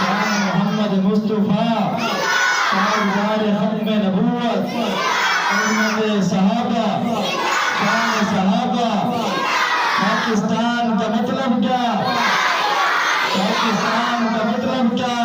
मोहम्मद मुस्तफा ताजदार खत्म नबूवत सहाबा सहाबा। पाकिस्तान का मतलब क्या? पाकिस्तान का मतलब क्या?